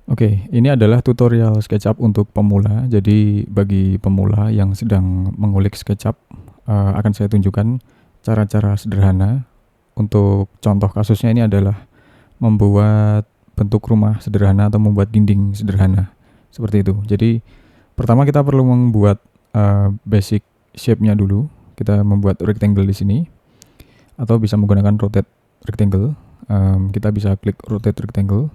Oke, ini adalah tutorial SketchUp untuk pemula. Jadi bagi pemula yang sedang mengulik SketchUp, akan saya tunjukkan cara-cara sederhana. Untuk contoh kasusnya ini adalah membuat bentuk rumah sederhana atau membuat dinding sederhana. Seperti itu. Jadi pertama kita perlu membuat basic shape-nya dulu. Kita membuat rectangle di sini atau bisa menggunakan rotate rectangle. Kita bisa klik rotate rectangle.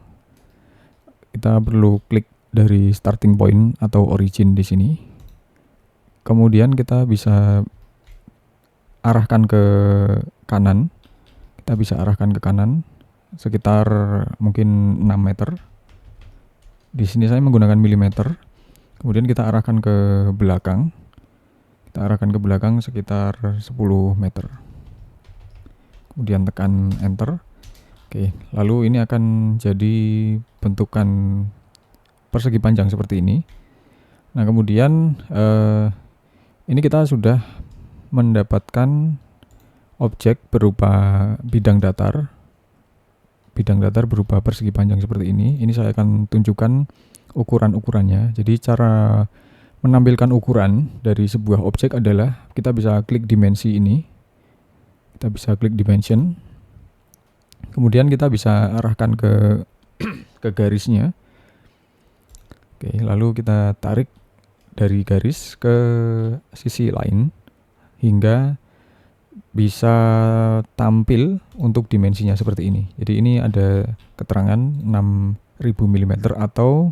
Kita perlu klik dari starting point atau origin di sini. Kemudian kita bisa arahkan ke kanan. Kita bisa arahkan ke kanan sekitar mungkin 6 meter. Di sini saya menggunakan milimeter. Kemudian kita arahkan ke belakang. Kita arahkan ke belakang sekitar 10 meter. Kemudian tekan enter. Oke, lalu ini akan jadi bentukan persegi panjang seperti ini. Nah, kemudian ini kita sudah mendapatkan objek berupa bidang datar. Bidang datar berupa persegi panjang seperti ini. Ini saya akan tunjukkan ukuran-ukurannya. Jadi cara menampilkan ukuran dari sebuah objek adalah kita bisa klik dimensi ini. Kita bisa klik dimension. Kemudian kita bisa arahkan ke garisnya. Oke, lalu kita tarik dari garis ke sisi lain hingga bisa tampil untuk dimensinya seperti ini. Jadi ini ada keterangan 6000 mm atau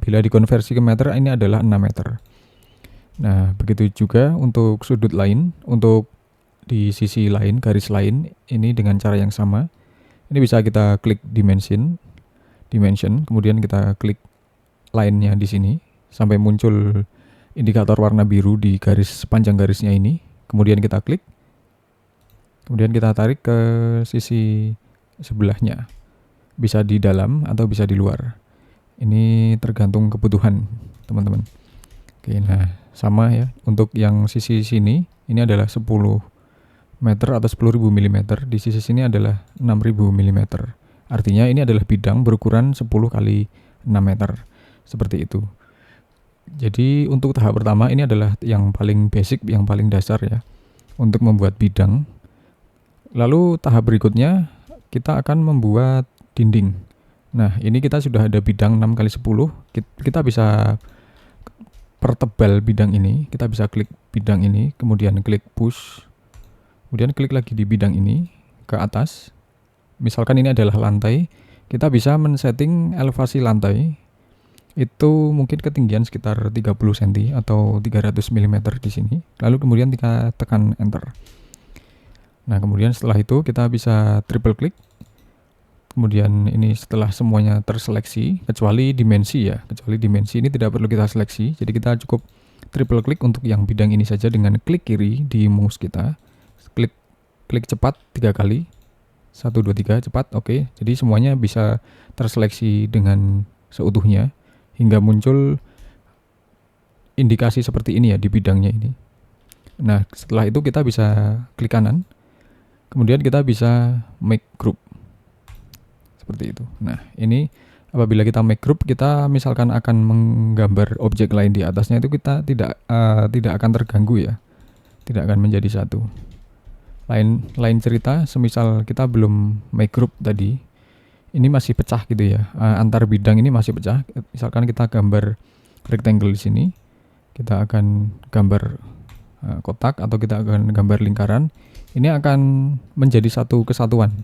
bila dikonversi ke meter ini adalah 6 meter. Nah, begitu juga untuk sudut lain, untuk di sisi lain, garis lain, ini dengan cara yang sama. Ini bisa kita klik dimension, kemudian kita klik line-nya di sini sampai muncul indikator warna biru di garis sepanjang garisnya ini. Kemudian kita klik, kemudian kita tarik ke sisi sebelahnya. Bisa di dalam atau bisa di luar. Ini tergantung kebutuhan teman-teman. Oke, nah sama ya. Untuk yang sisi sini, ini adalah 10 meter atau 10.000 mm. Di sisi sini adalah 6.000 mm. Artinya ini adalah bidang berukuran 10 kali 6 meter. Seperti itu. Jadi untuk tahap pertama ini adalah yang paling basic, yang paling dasar ya. Untuk membuat bidang. Lalu tahap berikutnya kita akan membuat dinding. Nah, ini kita sudah ada bidang 6 kali 10. Kita bisa pertebal bidang ini. Kita bisa klik bidang ini, kemudian klik push. Kemudian klik lagi di bidang ini ke atas. Misalkan ini adalah lantai, kita bisa men-setting elevasi lantai. Itu mungkin ketinggian sekitar 30 cm atau 300 mm di sini. Lalu kemudian kita tekan enter. Nah, kemudian setelah itu kita bisa triple klik. Kemudian ini setelah semuanya terseleksi, kecuali dimensi ya. Kecuali dimensi ini tidak perlu kita seleksi. Jadi kita cukup triple klik untuk yang bidang ini saja dengan klik kiri di mouse kita. Klik cepat 3 kali. 1, 2, 3 cepat. Oke. Jadi semuanya bisa terseleksi dengan seutuhnya hingga muncul indikasi seperti ini ya di bidangnya ini. Nah, setelah itu kita bisa klik kanan. Kemudian kita bisa make group. Seperti itu. Nah, ini apabila kita make group, kita misalkan akan menggambar objek lain di atasnya, itu kita tidak akan terganggu ya. Tidak akan menjadi satu. Lain cerita, semisal kita belum make group tadi, ini masih pecah gitu ya. Antar bidang ini masih pecah. Misalkan kita gambar rectangle di sini, kita akan gambar kotak atau kita akan gambar lingkaran. Ini akan menjadi satu kesatuan.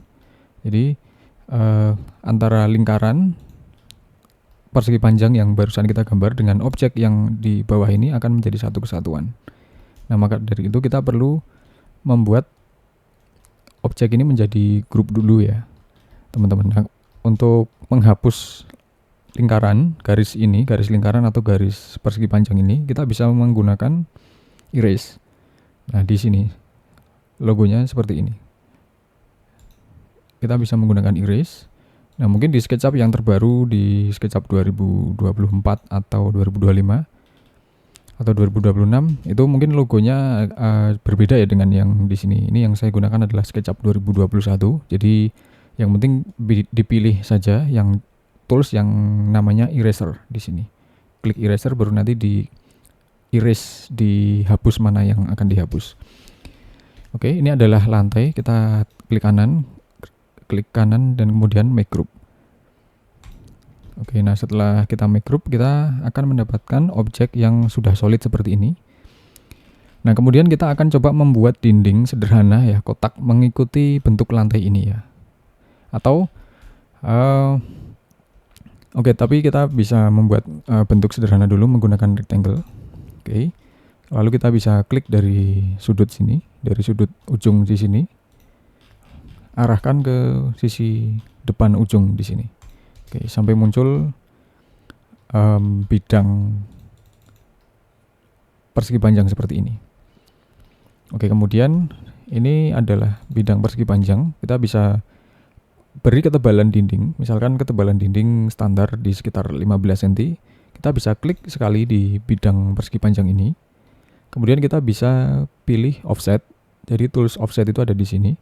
Jadi antara lingkaran persegi panjang yang barusan kita gambar dengan objek yang di bawah ini akan menjadi satu kesatuan. Nah, maka dari itu kita perlu membuat objek ini menjadi grup dulu ya, teman-teman. Nah, untuk menghapus lingkaran, garis lingkaran atau garis persegi panjang ini, kita bisa menggunakan erase. Nah, di sini logonya seperti ini. Kita bisa menggunakan erase. Nah, mungkin di SketchUp yang terbaru di SketchUp 2024 atau 2025 atau 2026 itu mungkin logonya berbeda ya dengan yang di sini. Ini yang saya gunakan adalah SketchUp 2021. Jadi yang penting dipilih saja yang tools yang namanya eraser di sini. Klik eraser baru nanti di erase, dihapus mana yang akan dihapus. Oke, ini adalah lantai. Kita klik kanan dan kemudian make group. Oke, nah setelah kita make group, kita akan mendapatkan objek yang sudah solid seperti ini. Nah, kemudian kita akan coba membuat dinding sederhana ya, kotak mengikuti bentuk lantai ini ya. Atau oke, tapi kita bisa membuat bentuk sederhana dulu menggunakan rectangle. Oke. Lalu kita bisa klik dari sudut sini, dari sudut ujung di sini. Arahkan ke sisi depan ujung di sini. Oke, sampai muncul bidang persegi panjang seperti ini. Oke, kemudian ini adalah bidang persegi panjang. Kita bisa beri ketebalan dinding, misalkan ketebalan dinding standar di sekitar 15 cm. Kita bisa klik sekali di bidang persegi panjang ini. Kemudian kita bisa pilih offset. Jadi tools offset itu ada di sini.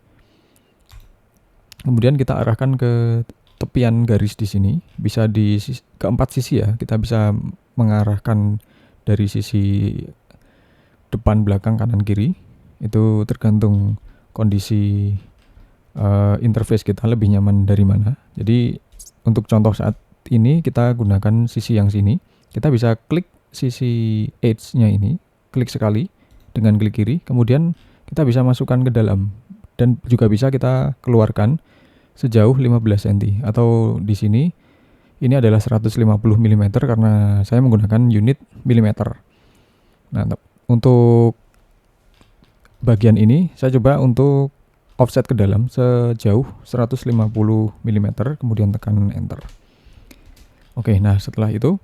Kemudian kita arahkan ke tepian garis di sini, bisa di keempat sisi ya. Kita bisa mengarahkan dari sisi depan, belakang, kanan, kiri. Itu tergantung kondisi interface kita lebih nyaman dari mana. Jadi untuk contoh saat ini kita gunakan sisi yang sini. Kita bisa klik sisi edge-nya ini, klik sekali dengan klik kiri, kemudian kita bisa masukkan ke dalam dan juga bisa kita keluarkan sejauh 15 cm atau di sini ini adalah 150 mm karena saya menggunakan unit milimeter. Nah, untuk bagian ini saya coba untuk offset ke dalam sejauh 150 mm, kemudian tekan enter. Oke, nah setelah itu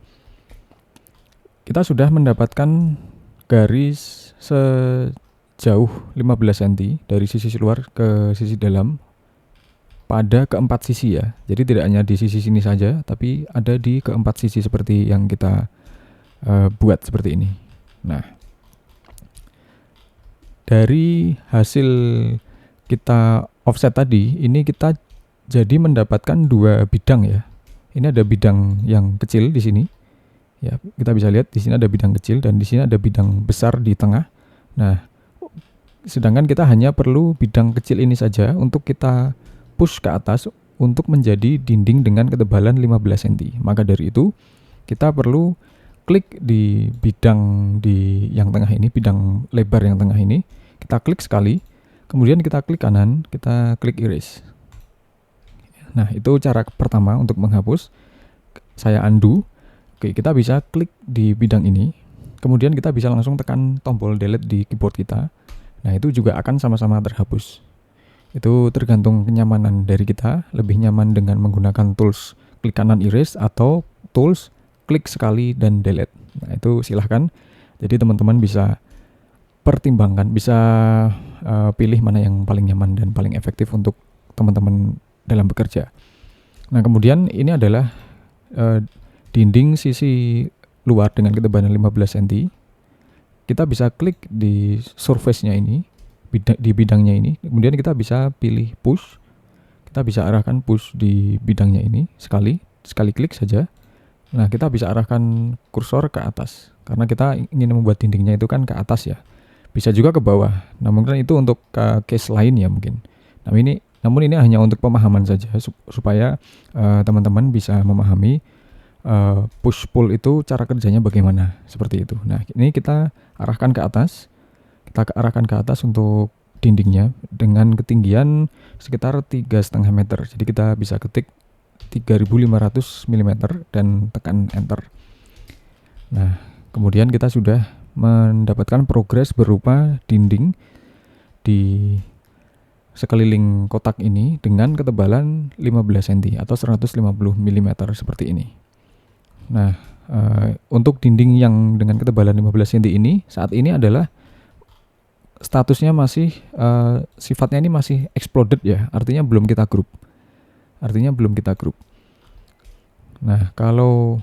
kita sudah mendapatkan garis sejauh 15 cm dari sisi luar ke sisi dalam pada keempat sisi ya. Jadi tidak hanya di sisi sini saja, tapi ada di keempat sisi seperti yang kita buat seperti ini. Nah, dari hasil kita offset tadi, ini kita jadi mendapatkan dua bidang ya. Ini ada bidang yang kecil di sini. Ya, kita bisa lihat di sini ada bidang kecil dan di sini ada bidang besar di tengah. Nah, sedangkan kita hanya perlu bidang kecil ini saja untuk kita push ke atas untuk menjadi dinding dengan ketebalan 15 cm. Maka dari itu, kita perlu klik di bidang di yang tengah ini, bidang lebar yang tengah ini. Kita klik sekali. Kemudian kita klik kanan, kita klik erase. Nah, itu cara pertama untuk menghapus. Saya undo. Oke, kita bisa klik di bidang ini. Kemudian kita bisa langsung tekan tombol delete di keyboard kita. Nah, itu juga akan sama-sama terhapus. Itu tergantung kenyamanan dari kita. Lebih nyaman dengan menggunakan tools klik kanan erase atau tools klik sekali dan delete. Nah, itu silahkan. Jadi teman-teman bisa pertimbangkan, bisa pilih mana yang paling nyaman dan paling efektif untuk teman-teman dalam bekerja. Nah, kemudian ini adalah dinding sisi luar dengan ketebalan 15 cm. Kita bisa klik di surface-nya ini, di bidangnya ini. Kemudian kita bisa pilih push. Kita bisa arahkan push di bidangnya ini sekali klik saja. Nah, kita bisa arahkan kursor ke atas karena kita ingin membuat dindingnya itu kan ke atas ya. Bisa juga ke bawah. Namun kan itu untuk case lain ya mungkin. Namun ini hanya untuk pemahaman saja supaya teman-teman bisa memahami push pull itu cara kerjanya bagaimana, seperti itu. Nah, ini kita arahkan ke atas. Kita arahkan ke atas untuk dindingnya dengan ketinggian sekitar 3,5 meter. Jadi kita bisa ketik 3500 mm dan tekan enter. Nah, kemudian kita sudah mendapatkan progres berupa dinding di sekeliling kotak ini dengan ketebalan 15 cm atau 150 mm seperti ini. Nah, untuk dinding yang dengan ketebalan 15 cm ini saat ini adalah statusnya masih sifatnya ini masih exploded ya, artinya belum kita grup. Nah, kalau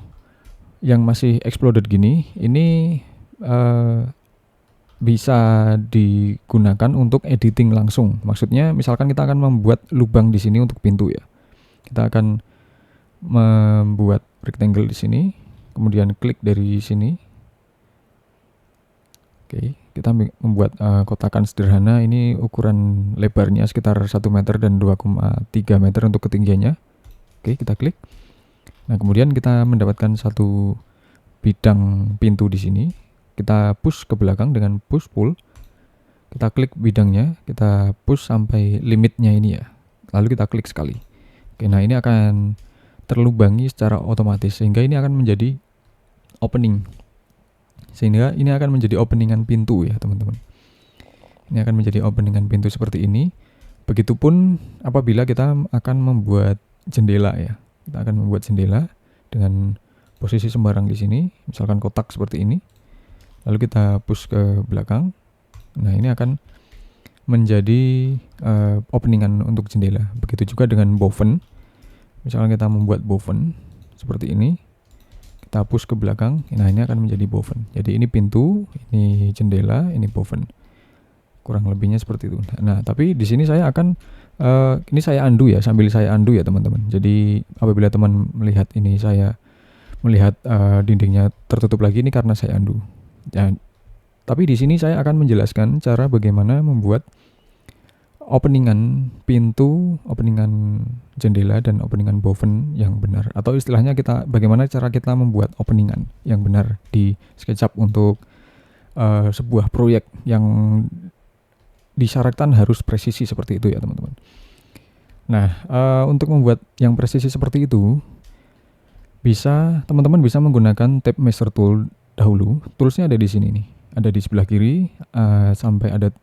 yang masih exploded gini, ini bisa digunakan untuk editing langsung. Maksudnya misalkan kita akan membuat lubang di sini untuk pintu ya. Kita akan membuat rectangle di sini, kemudian klik dari sini. Oke, kita membuat kotakan sederhana. Ini ukuran lebarnya sekitar 1 meter dan 2,3 meter untuk ketinggiannya. Oke, kita klik. Nah, kemudian kita mendapatkan satu bidang pintu di sini. Kita push ke belakang dengan push pull. Kita klik bidangnya, kita push sampai limitnya ini ya. Lalu kita klik sekali. Oke, nah ini akan terlubangi secara otomatis sehingga ini akan menjadi opening. Sehingga ini akan menjadi openingan pintu ya, teman-teman. Ini akan menjadi openingan pintu seperti ini. Begitupun apabila kita akan membuat jendela ya. Kita akan membuat jendela dengan posisi sembarang di sini, misalkan kotak seperti ini. Lalu kita push ke belakang. Nah, ini akan menjadi openingan untuk jendela. Begitu juga dengan boven. Misalkan kita membuat boven seperti ini, kita push ke belakang. Nah, ini akan menjadi boven. Jadi ini pintu, ini jendela, ini boven. Kurang lebihnya seperti itu. Nah, tapi di sini saya akan ini saya undo ya, sambil saya undo ya teman-teman. Jadi apabila teman melihat ini saya melihat dindingnya tertutup lagi, ini karena saya undo. Dan tapi di sini saya akan menjelaskan cara bagaimana membuat openingan pintu, openingan jendela dan openingan boven yang benar. Atau istilahnya bagaimana cara kita membuat openingan yang benar di SketchUp untuk sebuah proyek yang disyaratkan harus presisi seperti itu ya teman-teman. Nah, untuk membuat yang presisi seperti itu, teman-teman bisa menggunakan tab Master Tool dahulu. Toolsnya ada di sini nih, ada di sebelah kiri sampai ada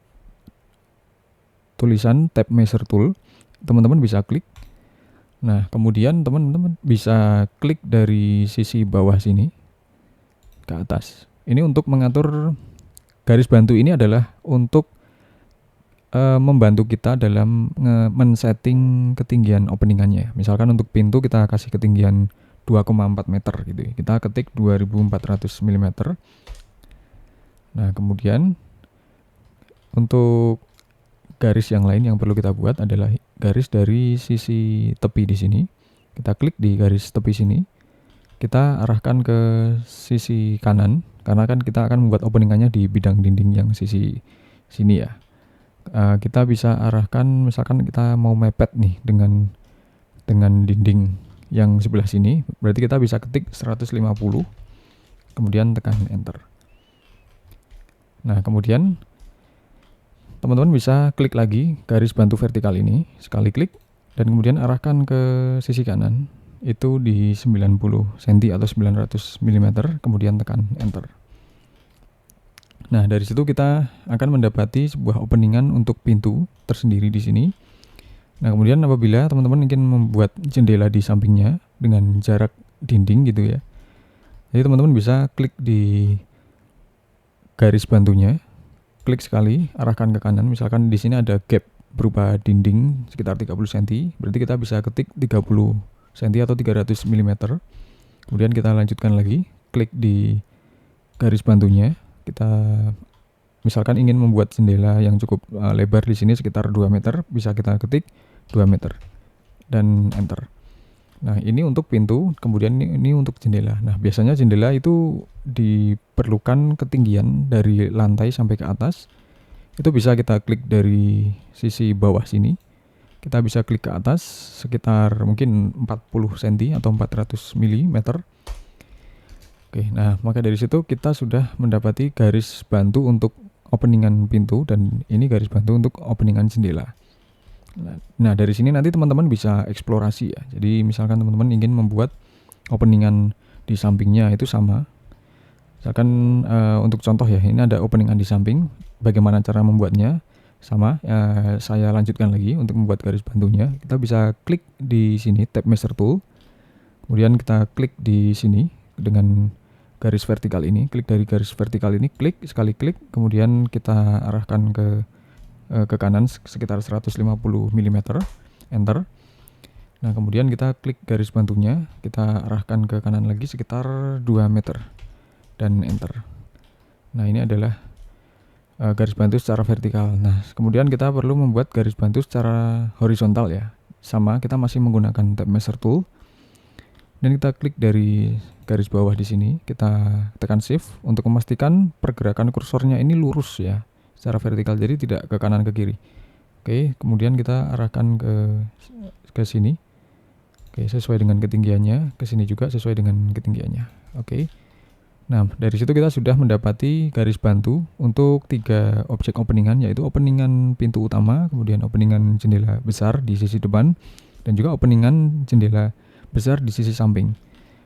tulisan tab Master Tool. Teman-teman bisa klik. Nah, kemudian teman-teman bisa klik dari sisi bawah sini ke atas. Ini untuk mengatur garis bantu. Ini adalah untuk membantu kita dalam men-setting ketinggian openingannya. Misalkan untuk pintu kita kasih ketinggian 2,4 meter gitu ya. Kita ketik 2400 mm. Nah, kemudian untuk garis yang lain yang perlu kita buat adalah garis dari sisi tepi di sini. Kita klik di garis tepi sini. Kita arahkan ke sisi kanan karena kan kita akan membuat openingannya di bidang dinding yang sisi sini ya. Kita bisa arahkan, misalkan kita mau mepet nih dengan dinding yang sebelah sini, berarti kita bisa ketik 150, kemudian tekan enter. Nah, kemudian teman-teman bisa klik lagi garis bantu vertikal ini, sekali klik, dan kemudian arahkan ke sisi kanan, itu di 90 cm atau 900 mm, kemudian tekan enter. Nah, dari situ kita akan mendapati sebuah openingan untuk pintu tersendiri di sini. Nah, kemudian apabila teman-teman ingin membuat jendela di sampingnya dengan jarak dinding gitu ya. Jadi teman-teman bisa klik di garis bantunya, klik sekali, arahkan ke kanan. Misalkan di sini ada gap berupa dinding sekitar 30 cm, berarti kita bisa ketik 30 cm atau 300 mm. Kemudian kita lanjutkan lagi, klik di garis bantunya. Kita misalkan ingin membuat jendela yang cukup lebar di sini sekitar 2 meter, bisa kita ketik 2 meter dan enter. Nah, ini untuk pintu, kemudian ini untuk jendela. Nah, biasanya jendela itu diperlukan ketinggian dari lantai sampai ke atas. Itu bisa kita klik dari sisi bawah sini. Kita bisa klik ke atas sekitar mungkin 40 cm atau 400 mm. Oke, nah maka dari situ kita sudah mendapati garis bantu untuk openingan pintu dan ini garis bantu untuk openingan jendela. Nah, dari sini nanti teman-teman bisa eksplorasi ya. Jadi misalkan teman-teman ingin membuat openingan di sampingnya itu sama. Misalkan untuk contoh ya, ini ada openingan di samping. Bagaimana cara membuatnya? Sama. Saya lanjutkan lagi untuk membuat garis bantunya. Kita bisa klik di sini tab Master Tool. Kemudian kita klik di sini dengan garis vertikal ini, klik dari garis vertikal ini, sekali klik, kemudian kita arahkan ke kanan sekitar 150 mm, enter. Nah, kemudian kita klik garis bantunya, kita arahkan ke kanan lagi sekitar 2 meter dan enter. Nah, ini adalah garis bantu secara vertikal. Nah, kemudian kita perlu membuat garis bantu secara horizontal ya. Sama, kita masih menggunakan tab Master Tool. Dan kita klik dari garis bawah di sini, kita tekan shift untuk memastikan pergerakan kursornya ini lurus ya, secara vertikal, jadi tidak ke kanan ke kiri. Oke, kemudian kita arahkan ke sini. Oke, sesuai dengan ketinggiannya, ke sini juga sesuai dengan ketinggiannya. Oke. Nah, dari situ kita sudah mendapati garis bantu untuk 3 objek openingan, yaitu openingan pintu utama, kemudian openingan jendela besar di sisi depan, dan juga openingan jendela besar di sisi samping.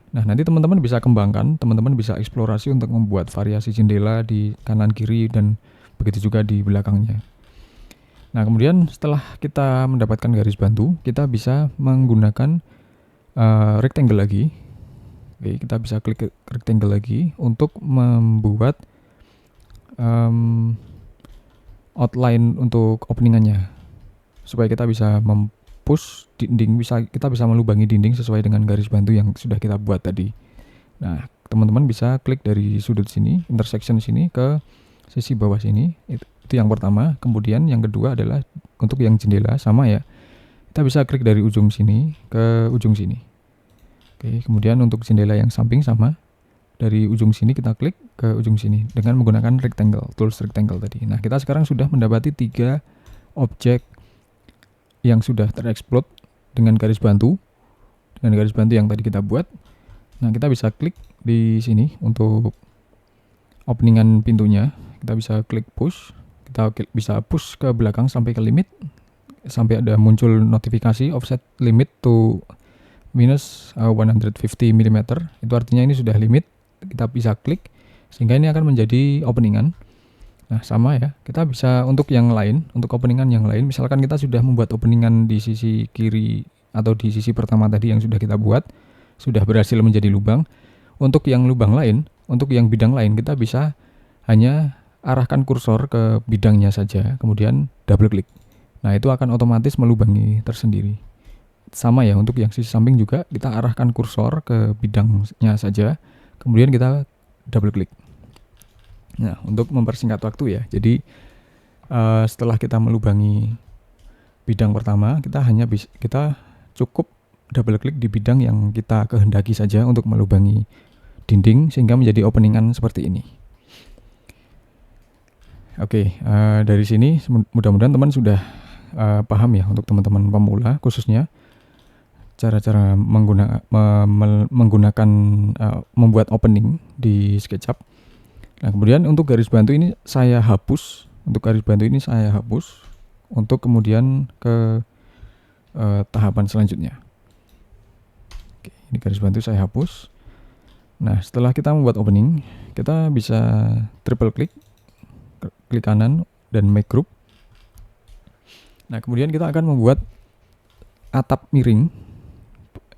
Nah, nanti teman-teman bisa kembangkan, teman-teman bisa eksplorasi untuk membuat variasi jendela di kanan kiri dan begitu juga di belakangnya. Nah, kemudian setelah kita mendapatkan garis bantu, kita bisa menggunakan rectangle lagi. Oke, kita bisa klik rectangle lagi untuk membuat outline untuk openingannya, supaya kita bisa push dinding, kita bisa melubangi dinding sesuai dengan garis bantu yang sudah kita buat tadi. Nah, teman-teman bisa klik dari sudut sini, intersection sini ke sisi bawah sini. Itu yang pertama. Kemudian yang kedua adalah untuk yang jendela, sama ya. Kita bisa klik dari ujung sini ke ujung sini. Oke, kemudian untuk jendela yang samping sama. Dari ujung sini kita klik ke ujung sini dengan menggunakan rectangle, tools rectangle tadi. Nah, kita sekarang sudah mendapati 3 objek yang sudah tereksplod dengan garis bantu yang tadi kita buat. Nah, kita bisa klik di sini untuk openingan pintunya. Kita bisa klik push. Kita bisa push ke belakang sampai ke limit, sampai ada muncul notifikasi offset limit to minus 150 mm. Itu artinya ini sudah limit. Kita bisa klik sehingga ini akan menjadi openingan. Nah, sama ya, kita bisa untuk yang lain, untuk openingan yang lain, misalkan kita sudah membuat openingan di sisi kiri atau di sisi pertama tadi yang sudah kita buat, sudah berhasil menjadi lubang. Untuk yang lubang lain, untuk yang bidang lain, kita bisa hanya arahkan kursor ke bidangnya saja, kemudian double klik. Nah, itu akan otomatis melubangi tersendiri. Sama ya, untuk yang sisi samping juga, kita arahkan kursor ke bidangnya saja, kemudian kita double klik. Nah, untuk mempersingkat waktu ya, jadi setelah kita melubangi bidang pertama, kita cukup double klik di bidang yang kita kehendaki saja untuk melubangi dinding sehingga menjadi openingan seperti ini. Oke, dari sini mudah-mudahan teman sudah paham ya, untuk teman-teman pemula khususnya cara-cara menggunakan membuat opening di SketchUp. Nah, kemudian untuk garis bantu ini saya hapus. Untuk garis bantu ini saya hapus untuk kemudian ke tahapan selanjutnya. Oke, ini garis bantu saya hapus. Nah, setelah kita membuat opening, kita bisa triple klik kanan dan make group. Nah, kemudian kita akan membuat atap miring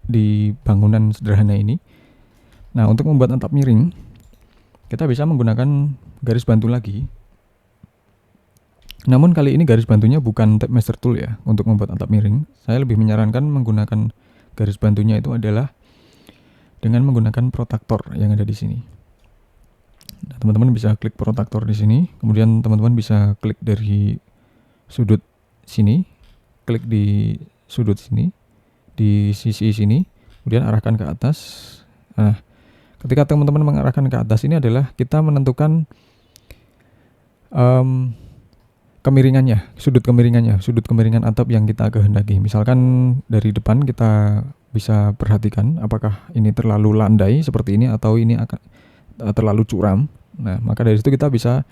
di bangunan sederhana ini. Nah, untuk membuat atap miring, kita bisa menggunakan garis bantu lagi. Namun kali ini garis bantunya bukan Tab Master Tool ya untuk membuat atap miring. Saya lebih menyarankan menggunakan garis bantunya itu adalah dengan menggunakan protractor yang ada di sini. Nah, teman-teman bisa klik protractor di sini, kemudian teman-teman bisa klik dari sudut sini, klik di sudut sini, di sisi sini, kemudian arahkan ke atas. Nah, ketika teman-teman mengarahkan ke atas ini adalah kita menentukan kemiringannya, sudut kemiringan atap yang kita kehendaki. Misalkan dari depan kita bisa perhatikan apakah ini terlalu landai seperti ini atau ini akan terlalu curam. Nah, maka dari situ kita bisa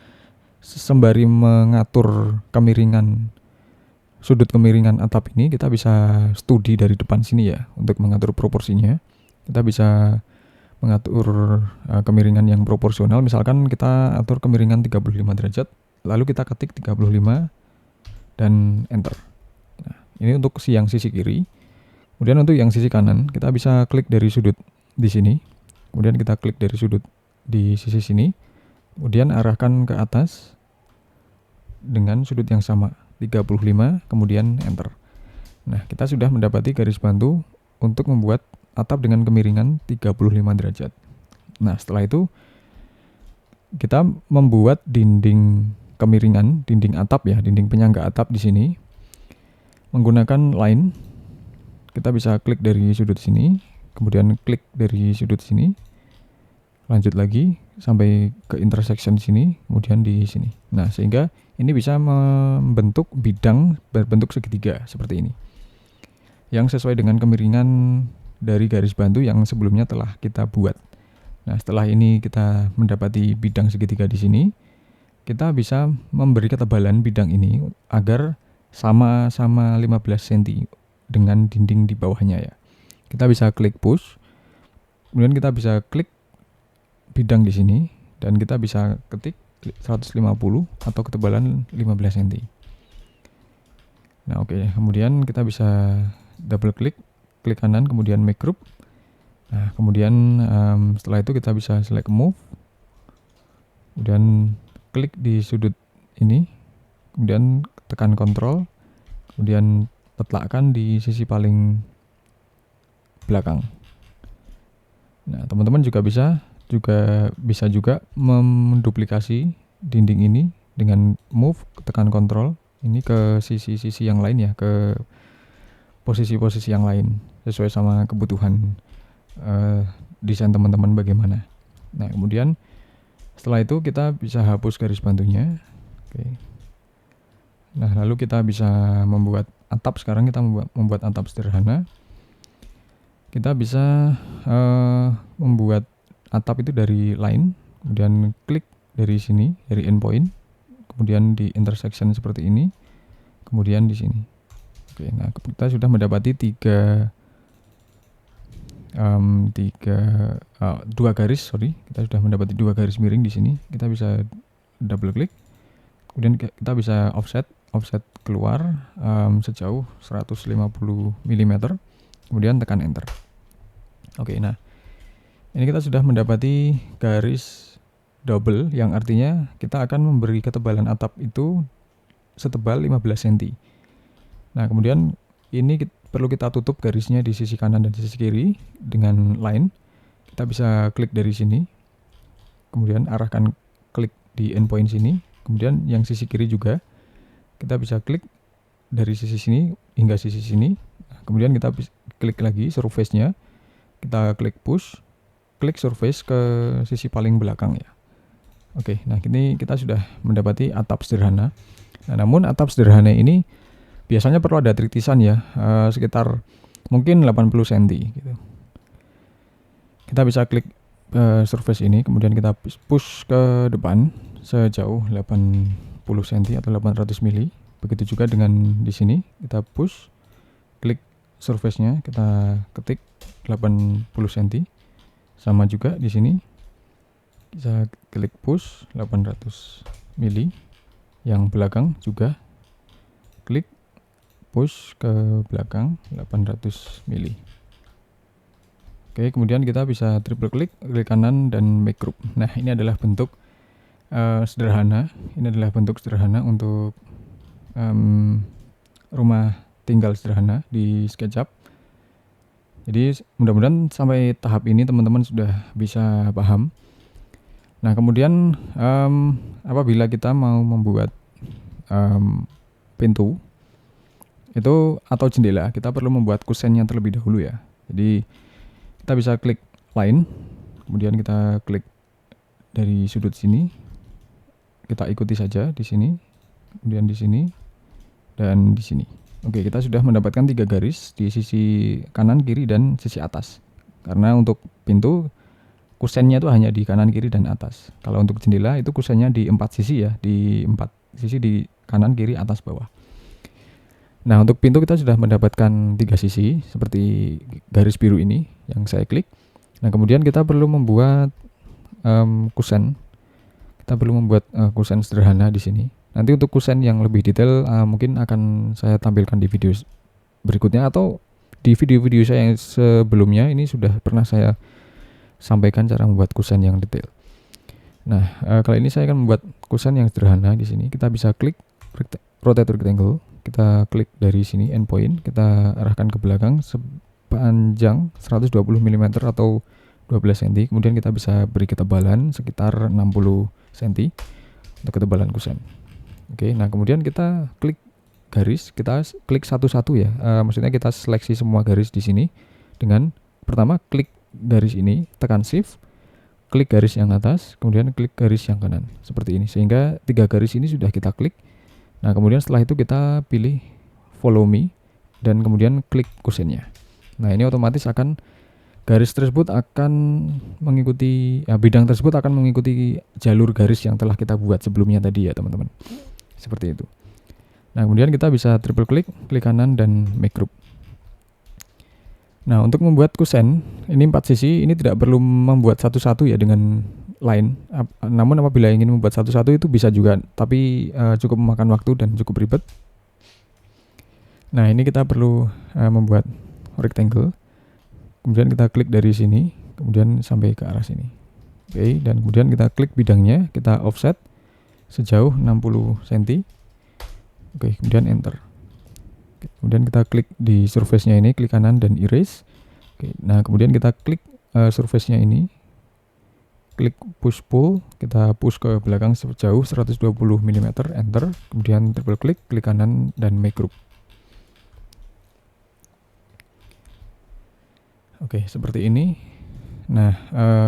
sembari mengatur kemiringan, sudut kemiringan atap ini, kita bisa studi dari depan sini ya untuk mengatur proporsinya. Kita bisa mengatur kemiringan yang proporsional. Misalkan kita atur kemiringan 35 derajat, lalu kita ketik 35 dan enter. Nah, ini untuk yang sisi kiri. Kemudian untuk yang sisi kanan, kita bisa klik dari sudut di sini. Kemudian kita klik dari sudut di sisi sini. Kemudian arahkan ke atas dengan sudut yang sama, 35, kemudian enter. Nah, kita sudah mendapati garis bantu untuk membuat atap dengan kemiringan 35 derajat. Nah, setelah itu kita membuat dinding kemiringan, dinding atap ya, dinding penyangga atap di sini menggunakan line. Kita bisa klik dari sudut sini, kemudian klik dari sudut sini, lanjut lagi sampai ke intersection sini, kemudian di sini. Nah, sehingga ini bisa membentuk bidang berbentuk segitiga seperti ini, yang sesuai dengan kemiringan dari garis bantu yang sebelumnya telah kita buat. Nah, setelah ini kita mendapati bidang segitiga di sini, kita bisa memberi ketebalan bidang ini agar sama-sama 15 cm dengan dinding di bawahnya ya. Kita bisa klik push, kemudian kita bisa klik bidang di sini, dan kita bisa ketik 150 atau ketebalan 15 cm. Nah, oke. Kemudian kita bisa double klik kanan, kemudian make group. Nah, kemudian setelah itu kita bisa select move, kemudian klik di sudut ini, kemudian tekan Ctrl, kemudian letakkan di sisi paling belakang. Nah, teman-teman juga bisa menduplikasi dinding ini dengan move, tekan Ctrl ini ke sisi-sisi yang lain ya, ke posisi-posisi yang lain sesuai sama kebutuhan desain teman-teman bagaimana. Nah, kemudian setelah itu kita bisa hapus garis bantunya. Oke. Nah, lalu kita bisa membuat atap. Sekarang kita membuat atap sederhana. Kita bisa membuat atap itu dari line, kemudian klik dari sini, dari endpoint, kemudian di intersection seperti ini, kemudian di sini. Oke, nah kita sudah mendapati dua garis, kita sudah mendapati dua garis miring di sini. Kita bisa double klik, kemudian kita bisa offset keluar sejauh 150 mm, kemudian tekan enter. Oke, nah ini kita sudah mendapati garis double, yang artinya kita akan memberi ketebalan atap itu setebal 15 cm. Nah, kemudian ini perlu kita tutup garisnya di sisi kanan dan sisi kiri dengan line. Kita bisa klik dari sini, kemudian arahkan klik di endpoint sini, kemudian yang sisi kiri juga kita bisa klik dari sisi sini hingga sisi sini. Kemudian kita klik lagi surface-nya, kita klik push, klik surface ke sisi paling belakang ya. Oke, nah ini kita sudah mendapati atap sederhana. Nah, namun atap sederhana ini biasanya perlu ada tritisan ya, sekitar mungkin 80 cm gitu. Kita bisa klik surface ini, kemudian kita push ke depan sejauh 80 cm atau 800 mili. Begitu juga dengan di sini, kita push, klik surface-nya, kita ketik 80 cm. Sama juga di sini, kita klik push 800 mili. Yang belakang juga klik push ke belakang 800 mili. Oke, kemudian kita bisa triple klik kanan dan make group. Nah, ini adalah bentuk sederhana. Ini adalah bentuk sederhana untuk rumah tinggal sederhana di SketchUp. Jadi mudah-mudahan sampai tahap ini teman-teman sudah bisa paham. Nah, kemudian apabila kita mau membuat pintu itu atau jendela, kita perlu membuat kusennya terlebih dahulu ya. Jadi kita bisa klik line, kemudian kita klik dari sudut sini, kita ikuti saja di sini, kemudian di sini, dan di sini. Oke, kita sudah mendapatkan 3 garis di sisi kanan, kiri, dan sisi atas. Karena untuk pintu kusennya itu hanya di kanan, kiri, dan atas. Kalau untuk jendela itu kusennya di 4 sisi ya, di 4 sisi, di kanan, kiri, atas, bawah. Nah, untuk pintu kita sudah mendapatkan 3 sisi seperti garis biru ini yang saya klik. Nah, kemudian kita perlu membuat kusen. Kita perlu membuat kusen sederhana di sini. Nanti untuk kusen yang lebih detail mungkin akan saya tampilkan di video berikutnya, atau di video-video saya yang sebelumnya ini sudah pernah saya sampaikan cara membuat kusen yang detail. Nah, kali ini saya akan membuat kusen yang sederhana di sini. Kita bisa klik rotate rectangle, kita klik dari sini endpoint, kita arahkan ke belakang sepanjang 120 mm atau 12 cm. Kemudian kita bisa beri ketebalan sekitar 60 cm untuk ketebalan kusen. Oke, nah kemudian kita klik garis, kita klik satu-satu ya. Maksudnya kita seleksi semua garis di sini dengan pertama klik garis ini, tekan shift, klik garis yang atas, kemudian klik garis yang kanan seperti ini, sehingga 3 garis ini sudah kita klik. Nah, kemudian setelah itu kita pilih follow me dan kemudian klik kusennya. Nah, ini otomatis akan garis tersebut akan mengikuti bidang tersebut akan mengikuti jalur garis yang telah kita buat sebelumnya tadi ya teman-teman. Seperti itu. Nah, kemudian kita bisa triple klik, klik kanan dan make group. Nah, untuk membuat kusen ini 4 sisi, ini tidak perlu membuat satu-satu ya dengan line. Namun apabila ingin membuat satu-satu itu bisa juga, tapi cukup memakan waktu dan cukup ribet. Nah, ini kita perlu membuat rectangle. Kemudian kita klik dari sini, kemudian sampai ke arah sini. Oke, dan kemudian kita klik bidangnya, kita offset sejauh 60 cm. Oke, kemudian enter. Oke, kemudian kita klik di surface-nya ini, klik kanan dan erase. Oke, nah kemudian kita klik surface-nya ini, klik push pull, kita push ke belakang sejauh 120 mm, enter. Kemudian triple klik, klik kanan dan make group. Oke, seperti ini. Nah,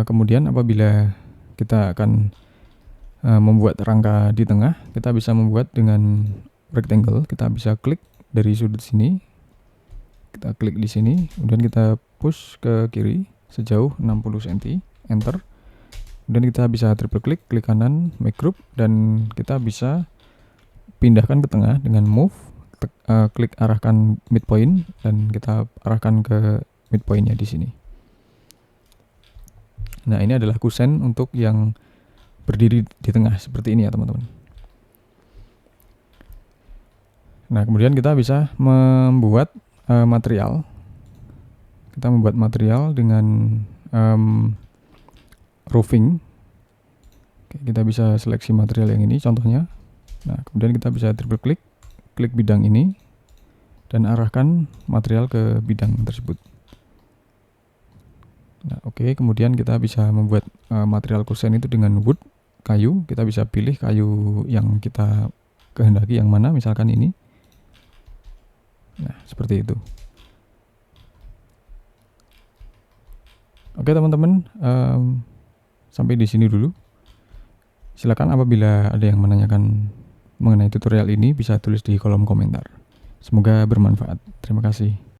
kemudian apabila kita akan membuat rangka di tengah, kita bisa membuat dengan rectangle. Kita bisa klik dari sudut sini, kita klik di sini, kemudian kita push ke kiri sejauh 60 cm, enter. Kemudian kita bisa triple klik, klik kanan, make group, dan kita bisa pindahkan ke tengah dengan move, klik arahkan midpoint, dan kita arahkan ke midpointnya di sini. Nah, ini adalah kusen untuk yang berdiri di tengah seperti ini ya teman-teman. Nah, kemudian kita bisa membuat material. Kita membuat material dengan roofing. Oke, kita bisa seleksi material yang ini contohnya. Nah, kemudian kita bisa triple klik, klik bidang ini, dan arahkan material ke bidang tersebut. Nah, oke, kemudian kita bisa membuat material kusen itu dengan wood, kayu. Kita bisa pilih kayu yang kita kehendaki yang mana, misalkan ini. Nah, seperti itu. Oke teman-teman, sampai di sini dulu. Silakan apabila ada yang menanyakan mengenai tutorial ini bisa tulis di kolom komentar. Semoga bermanfaat. Terima kasih.